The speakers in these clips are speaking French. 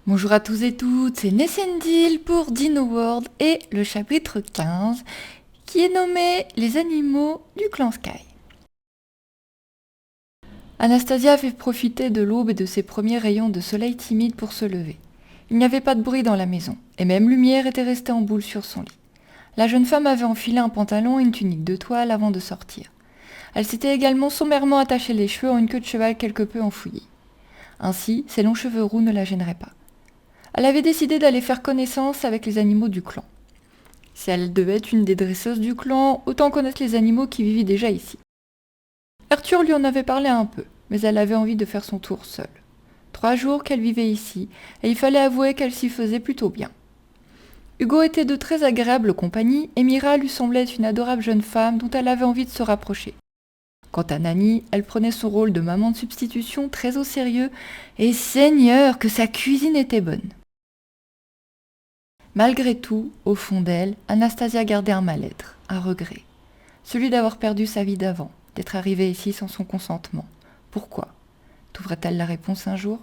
Bonjour à tous et toutes, c'est Nessendil pour Dino World et le chapitre 15 qui est nommé Les animaux du clan Sky. Anastasia avait profité de l'aube et de ses premiers rayons de soleil timide pour se lever. Il n'y avait pas de bruit dans la maison, et même Lumière était restée en boule sur son lit. La jeune femme avait enfilé un pantalon et une tunique de toile avant de sortir. Elle s'était également sommairement attaché les cheveux en une queue de cheval quelque peu enfouillée. Ainsi, ses longs cheveux roux ne la gêneraient pas. Elle avait décidé d'aller faire connaissance avec les animaux du clan. Si elle devait être une des dresseuses du clan, autant connaître les animaux qui vivaient déjà ici. Arthur lui en avait parlé un peu, mais elle avait envie de faire son tour seule. 3 jours qu'elle vivait ici, et il fallait avouer qu'elle s'y faisait plutôt bien. Hugo était de très agréable compagnie, et Mira lui semblait être une adorable jeune femme dont elle avait envie de se rapprocher. Quant à Nani, elle prenait son rôle de maman de substitution très au sérieux, et Seigneur que sa cuisine était bonne. Malgré tout, au fond d'elle, Anastasia gardait un mal-être, un regret. Celui d'avoir perdu sa vie d'avant, d'être arrivée ici sans son consentement. Pourquoi ? Trouverait-elle la réponse un jour ?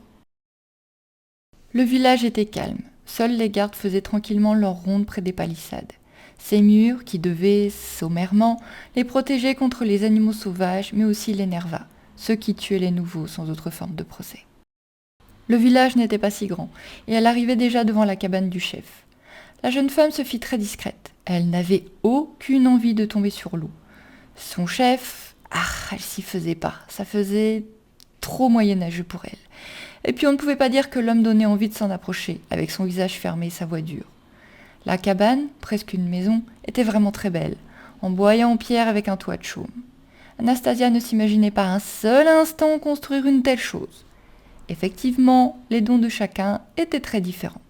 Le village était calme. Seuls les gardes faisaient tranquillement leur ronde près des palissades. Ces murs, qui devaient, sommairement, les protéger contre les animaux sauvages, mais aussi les nervas, ceux qui tuaient les nouveaux sans autre forme de procès. Le village n'était pas si grand, et elle arrivait déjà devant la cabane du chef. La jeune femme se fit très discrète. Elle n'avait aucune envie de tomber sur l'eau. Son chef, elle s'y faisait pas. Ça faisait trop moyenâgeux pour elle. Et puis on ne pouvait pas dire que l'homme donnait envie de s'en approcher, avec son visage fermé et sa voix dure. La cabane, presque une maison, était vraiment très belle, en bois et en pierre avec un toit de chaume. Anastasia ne s'imaginait pas un seul instant construire une telle chose. Effectivement, les dons de chacun étaient très différents.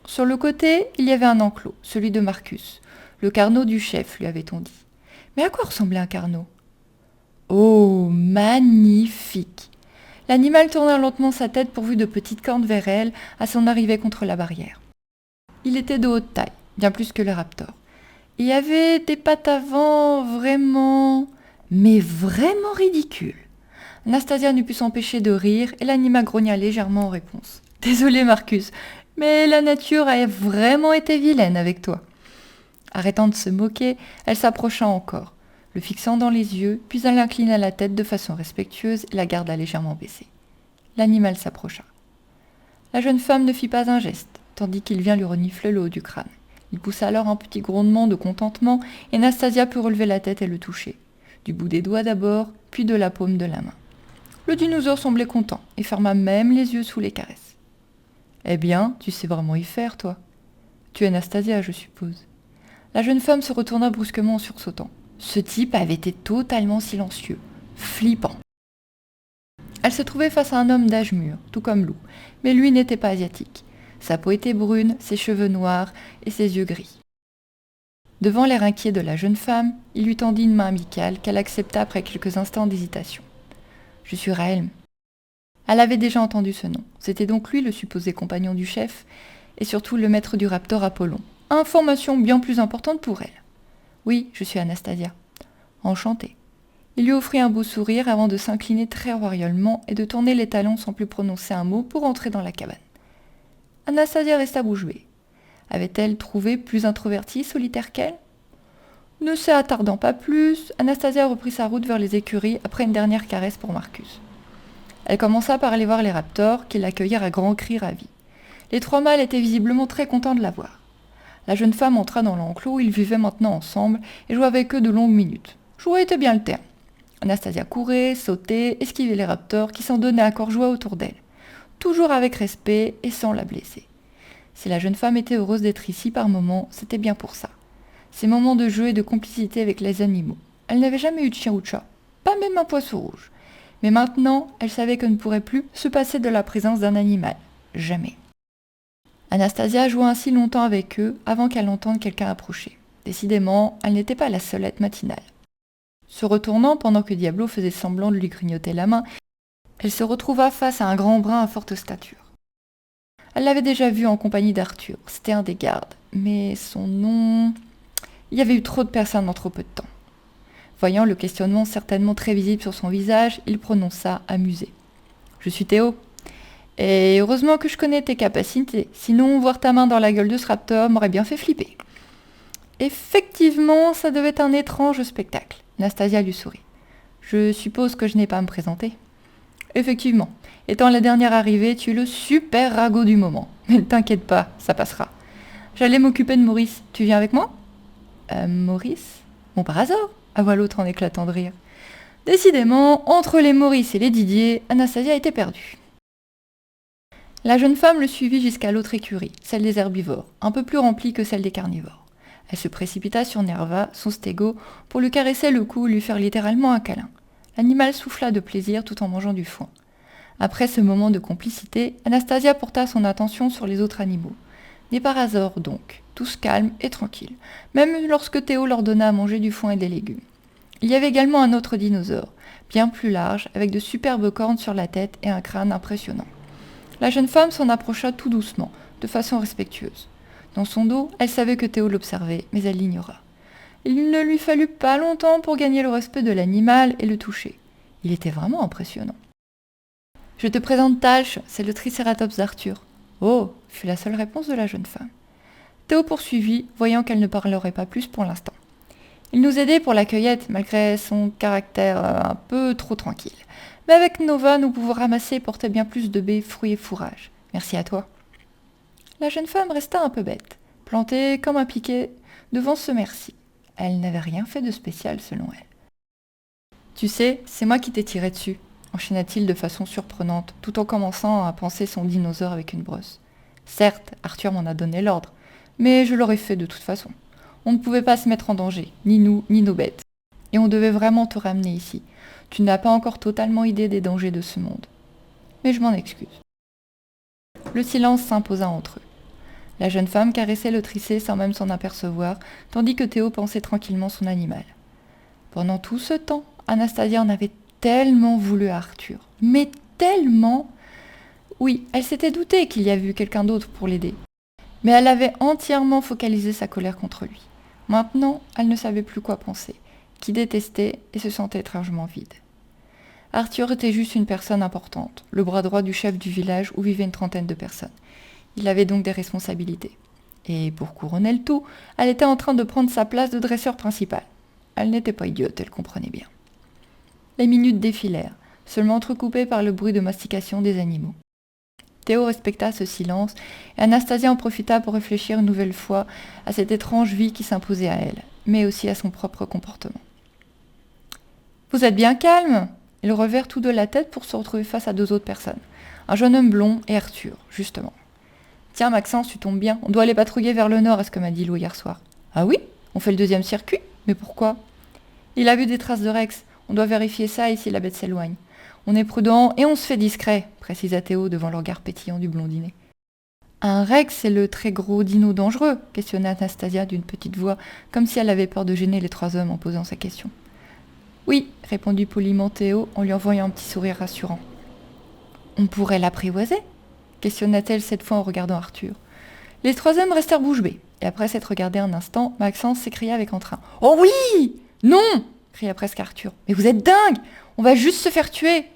Sur le côté, il y avait un enclos, celui de Marcus. Le carnot du chef, lui avait-on dit. Mais à quoi ressemblait un carnot ? Oh, magnifique ! L'animal tourna lentement sa tête pourvue de petites cornes vers elle à son arrivée contre la barrière. Il était de haute taille, bien plus que le raptor. Il y avait des pattes avant mais vraiment ridicules. Anastasia ne put s'empêcher de rire et l'animal grogna légèrement en réponse. « Désolé Marcus, mais la nature a vraiment été vilaine avec toi. » Arrêtant de se moquer, elle s'approcha encore, le fixant dans les yeux, puis elle inclina la tête de façon respectueuse et la garda légèrement baissée. L'animal s'approcha. La jeune femme ne fit pas un geste, tandis qu'il vient lui renifler le haut du crâne. Il poussa alors un petit grondement de contentement et Anastasia put relever la tête et le toucher. Du bout des doigts d'abord, puis de la paume de la main. Le dinosaure semblait content et ferma même les yeux sous les caresses. « Eh bien, tu sais vraiment y faire, toi. Tu es Anastasia, je suppose. » La jeune femme se retourna brusquement en sursautant. Ce type avait été totalement silencieux, flippant. Elle se trouvait face à un homme d'âge mûr, tout comme Lou, mais lui n'était pas asiatique. Sa peau était brune, ses cheveux noirs et ses yeux gris. Devant l'air inquiet de la jeune femme, il lui tendit une main amicale qu'elle accepta après quelques instants d'hésitation. « Je suis Raelm. » Elle avait déjà entendu ce nom. C'était donc lui le supposé compagnon du chef, et surtout le maître du raptor Apollon. Information bien plus importante pour elle. « Oui, je suis Anastasia. »« Enchantée. » Il lui offrit un beau sourire avant de s'incliner très royalement et de tourner les talons sans plus prononcer un mot pour entrer dans la cabane. Anastasia resta bouche bée. Avait-elle trouvé plus introvertie, solitaire qu'elle ? Ne s'y attardant pas plus, Anastasia reprit sa route vers les écuries après une dernière caresse pour Marcus. Elle commença par aller voir les raptors, qui l'accueillirent à grands cris ravis. Les 3 mâles étaient visiblement très contents de la voir. La jeune femme entra dans l'enclos où ils vivaient maintenant ensemble et jouait avec eux de longues minutes. Jouer était bien le terme. Anastasia courait, sautait, esquivait les raptors qui s'en donnaient à corps joie autour d'elle, toujours avec respect et sans la blesser. Si la jeune femme était heureuse d'être ici par moments, c'était bien pour ça. Ces moments de jeu et de complicité avec les animaux. Elle n'avait jamais eu de chien ou de chat, pas même un poisson rouge. Mais maintenant, elle savait qu'elle ne pourrait plus se passer de la présence d'un animal. Jamais. Anastasia joua ainsi longtemps avec eux avant qu'elle entende quelqu'un approcher. Décidément, elle n'était pas la seule à être matinale. Se retournant pendant que Diablo faisait semblant de lui grignoter la main, elle se retrouva face à un grand brun à forte stature. Elle l'avait déjà vu en compagnie d'Arthur, c'était un des gardes, mais son nom... Il y avait eu trop de personnes en trop peu de temps. Voyant le questionnement certainement très visible sur son visage, il prononça, amusé. « Je suis Théo. » Et heureusement que je connais tes capacités, sinon voir ta main dans la gueule de ce raptor m'aurait bien fait flipper. Effectivement, ça devait être un étrange spectacle. Nastasia lui sourit. Je suppose que je n'ai pas à me présenter. Effectivement, étant la dernière arrivée, tu es le super ragot du moment. Mais ne t'inquiète pas, ça passera. J'allais m'occuper de Maurice. Tu viens avec moi ? Maurice ? Bon, par hasard, avoua l'autre en éclatant de rire. Décidément, entre les Maurice et les Didier, Anastasia était perdue. La jeune femme le suivit jusqu'à l'autre écurie, celle des herbivores, un peu plus remplie que celle des carnivores. Elle se précipita sur Nerva, son stégo, pour lui caresser le cou et lui faire littéralement un câlin. L'animal souffla de plaisir tout en mangeant du foin. Après ce moment de complicité, Anastasia porta son attention sur les autres animaux. Des parasaures donc, tous calmes et tranquilles, même lorsque Théo leur donna à manger du foin et des légumes. Il y avait également un autre dinosaure, bien plus large, avec de superbes cornes sur la tête et un crâne impressionnant. La jeune femme s'en approcha tout doucement, de façon respectueuse. Dans son dos, elle savait que Théo l'observait, mais elle l'ignora. Il ne lui fallut pas longtemps pour gagner le respect de l'animal et le toucher. Il était vraiment impressionnant. « Je te présente Talch, c'est le Tricératops d'Arthur. »« Oh » fut la seule réponse de la jeune femme. Théo poursuivit, voyant qu'elle ne parlerait pas plus pour l'instant. Il nous aidait pour la cueillette, malgré son caractère un peu trop tranquille. Mais avec Nova, nous pouvons ramasser et porter bien plus de baies, fruits et fourrages. Merci à toi. La jeune femme resta un peu bête, plantée comme un piquet devant ce merci. Elle n'avait rien fait de spécial selon elle. « Tu sais, c'est moi qui t'ai tiré dessus, » enchaîna-t-il de façon surprenante, tout en commençant à panser son dinosaure avec une brosse. « Certes, Arthur m'en a donné l'ordre, mais je l'aurais fait de toute façon. On ne pouvait pas se mettre en danger, ni nous, ni nos bêtes. Et on devait vraiment te ramener ici. Tu n'as pas encore totalement idée des dangers de ce monde. Mais je m'en excuse. » Le silence s'imposa entre eux. La jeune femme caressait le tricé sans même s'en apercevoir, tandis que Théo pensait tranquillement son animal. Pendant tout ce temps, Anastasia en avait tellement voulu à Arthur. Mais tellement. Oui, elle s'était doutée qu'il y avait eu quelqu'un d'autre pour l'aider. Mais elle avait entièrement focalisé sa colère contre lui. Maintenant, elle ne savait plus quoi penser, qui détestait et se sentait étrangement vide. Arthur était juste une personne importante, le bras droit du chef du village où vivaient une trentaine de personnes. Il avait donc des responsabilités. Et pour couronner le tout, elle était en train de prendre sa place de dresseur principal. Elle n'était pas idiote, elle comprenait bien. Les minutes défilèrent, seulement entrecoupées par le bruit de mastication des animaux. Théo respecta ce silence, et Anastasia en profita pour réfléchir une nouvelle fois à cette étrange vie qui s'imposait à elle, mais aussi à son propre comportement. « Vous êtes bien calme ?» Ils revèrent tous deux la tête pour se retrouver face à deux autres personnes. Un jeune homme blond et Arthur, justement. « Tiens, Maxence, tu tombes bien. On doit aller patrouiller vers le nord, est-ce que m'a dit Lou hier soir. »« Ah oui ? On fait le deuxième circuit ? Mais pourquoi ?»« Il a vu des traces de Rex. On doit vérifier ça et si la bête s'éloigne. On est prudent et on se fait discret, précisa Théo devant le regard pétillant du blondinet. « Un Rex, c'est le très gros dino dangereux ?» questionna Anastasia d'une petite voix, comme si elle avait peur de gêner les trois hommes en posant sa question. « Oui, » répondit poliment Théo en lui envoyant un petit sourire rassurant. « On pourrait l'apprivoiser ?» questionna-t-elle cette fois en regardant Arthur. Les trois hommes restèrent bouche bée, et après s'être regardés un instant, Maxence s'écria avec entrain. « Oh oui ! Non !» cria presque Arthur. « Mais vous êtes dingue ! On va juste se faire tuer !»«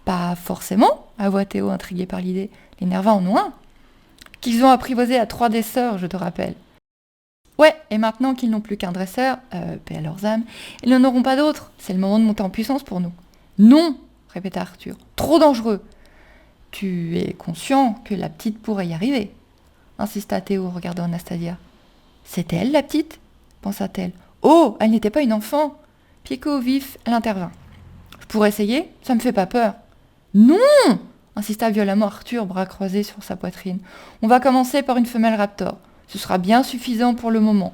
Pas forcément !» avoua Théo, intrigué par l'idée. « Les Nervins en ont un !»« Qu'ils ont apprivoisé à 3 des sœurs, je te rappelle. »« Ouais, et maintenant qu'ils n'ont plus qu'un dresseur, paix à leurs âmes, ils n'en auront pas d'autres. C'est le moment de monter en puissance pour nous. »« Non !» répéta Arthur. « Trop dangereux !»« Tu es conscient que la petite pourrait y arriver ?» insista Théo, regardant Anastasia. « C'est elle, la petite ?» pensa-t-elle. « Oh, elle n'était pas une enfant !» Piquée au vif, elle intervint. « Je pourrais essayer, ça me fait pas peur. »« Non !» insista violemment Arthur, bras croisés sur sa poitrine. « On va commencer par une femelle raptor. Ce sera bien suffisant pour le moment.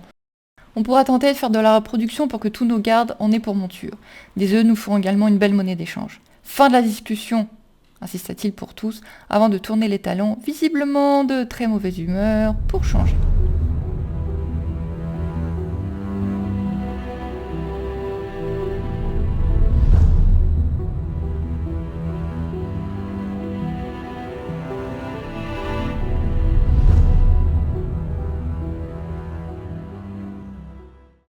On pourra tenter de faire de la reproduction pour que tous nos gardes en aient pour monture. Des œufs nous feront également une belle monnaie d'échange. Fin de la discussion !» insista-t-il pour tous, avant de tourner les talons, visiblement de très mauvaise humeur, pour changer.